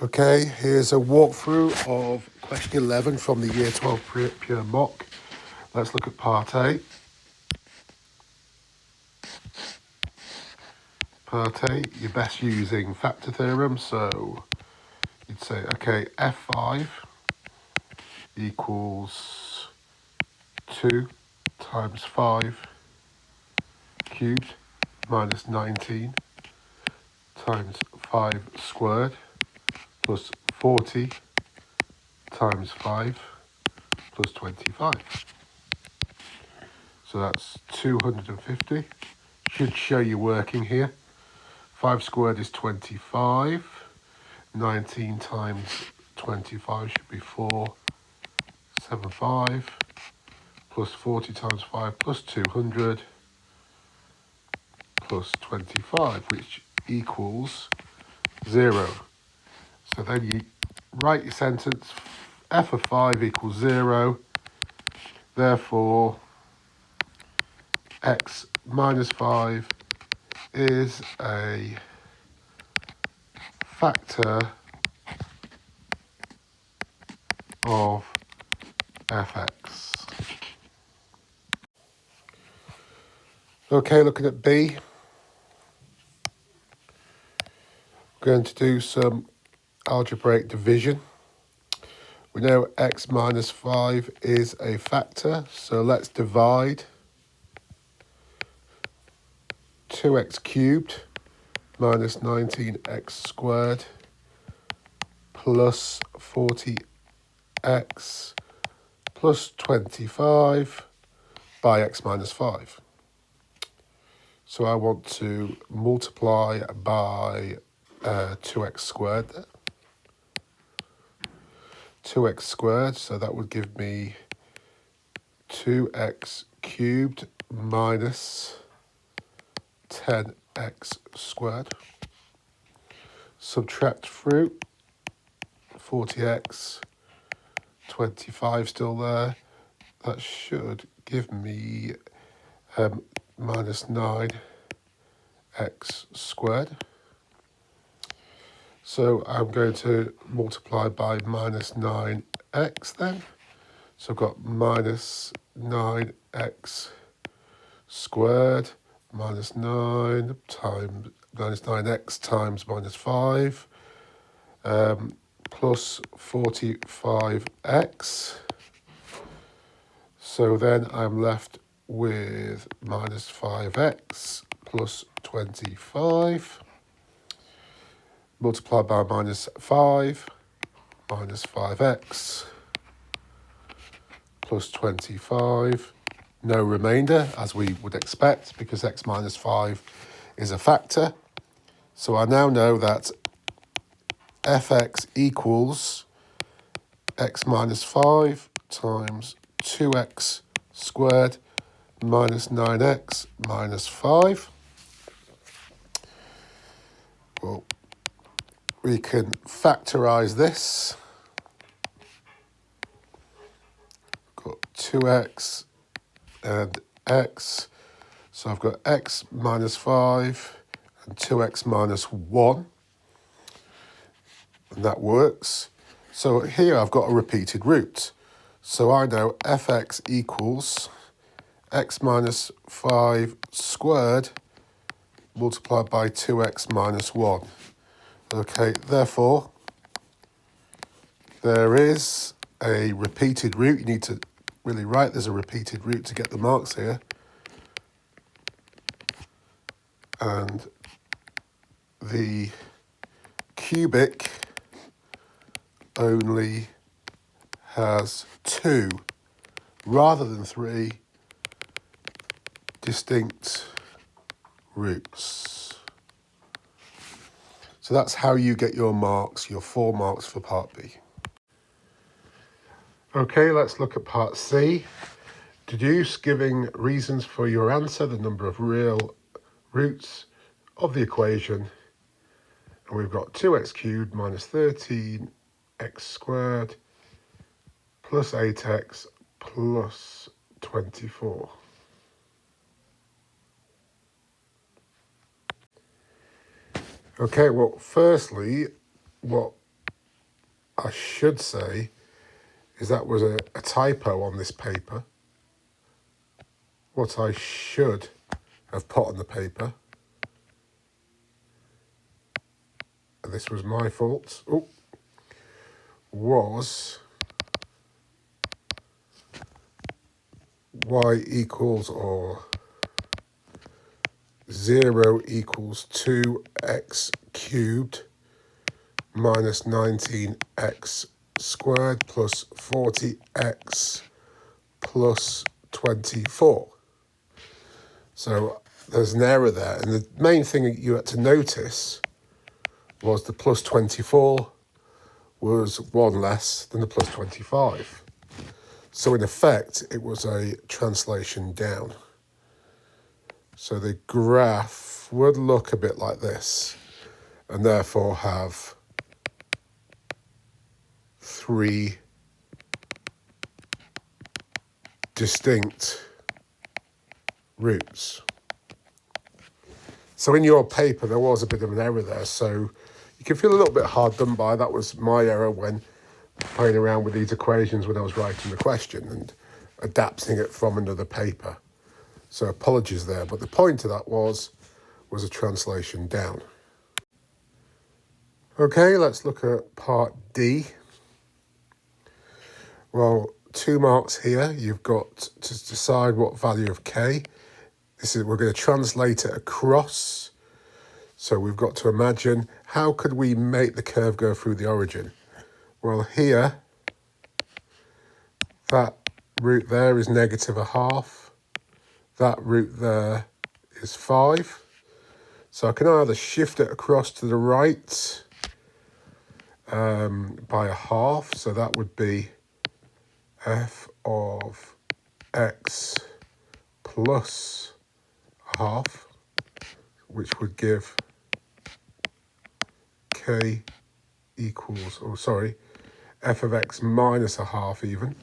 Okay, here's a walkthrough of question 11 from the Year 12 Pure Mock. Let's look at part A. Part A, you're best using factor theorem, so you'd say, okay, F5 equals 2 times 5 cubed minus 19 times 5 squared plus 40 times 5 plus 25. So that's 250. Should show you working here. 5 squared is 25. 19 times 25 should be 475. Plus 40 times 5 plus 200 plus 25, which equals 0. So then you write your sentence, f of 5 equals 0. Therefore, x minus 5 is a factor of fx. Okay, looking at B, we're going to do some algebraic division. We know x minus 5 is a factor, so let's divide 2x cubed minus 19x squared plus 40x plus 25 by x minus 5. So I want to multiply by 2x squared. 2x squared, so that would give me 2x cubed minus 10x squared. Subtract through 40x, 25 still there. That should give me minus 9x squared. So I'm going to multiply by minus 9x then. So I've got minus 9x squared minus 9 times minus 9x times minus 5 plus 45x. So then I'm left with minus 5x plus 25. Multiplied by minus 5, minus 5x plus 25. No remainder, as we would expect, because x minus 5 is a factor. So I now know that fx equals x minus 5 times 2x squared minus 9x minus 5. Well, we can factorize this. Got 2x and x. So I've got x minus 5 and 2x minus 1. And that works. So here I've got a repeated root. So I know fx equals x minus 5 squared multiplied by 2x minus 1. Okay, therefore, there is a repeated root. You need to really write there's a repeated root to get the marks here. And the cubic only has 2 rather than 3 distinct roots. So that's how you get your marks, your 4 marks for part B. Okay, let's look at part C. Deduce, giving reasons for your answer, the number of real roots of the equation. And we've got 2x cubed minus 13x squared plus 8x plus 24. Okay, well, firstly, what I should say is that was a typo on this paper. What I should have put on the paper, and this was my fault, was y equals or 0 equals 2x cubed minus 19x squared plus 40x plus 24. So there's an error there. And the main thing that you had to notice was the plus 24 was 1 less than the plus 25. So in effect, it was a translation down. So the graph would look a bit like this, and therefore have 3 distinct roots. So in your paper, there was a bit of an error there. So you can feel a little bit hard done by. That was my error when playing around with these equations when I was writing the question and adapting it from another paper. So apologies there. But the point of that was a translation down. Okay, let's look at part D. Well, 2 marks here. You've got to decide what value of k. We're going to translate it across. So we've got to imagine, how could we make the curve go through the origin? Well, here, that root there is -1/2. That root there is 5. So I can either shift it across to the right by 1/2. So that would be f of x plus 1/2, which would give k equals, f of x minus 1/2 even,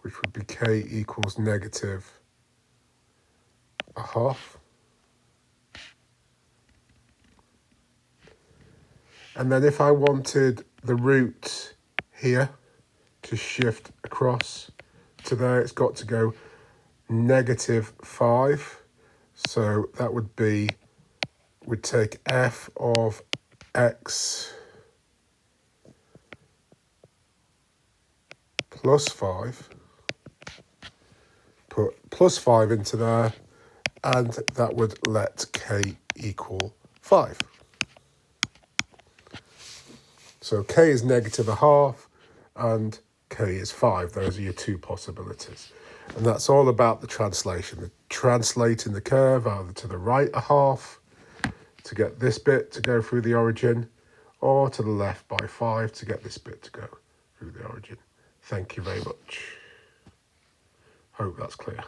which would be k equals -1/2. And then if I wanted the root here to shift across to there, it's got to go -5. So that would be, we'd take f of x plus 5, put plus 5 into there, and that would let k equal 5. So k is -1/2 and k is 5. Those are your 2 possibilities. And that's all about the translation. Translating the curve either to the right 1/2 to get this bit to go through the origin, or to the left by 5 to get this bit to go through the origin. Thank you very much. Hope that's clear.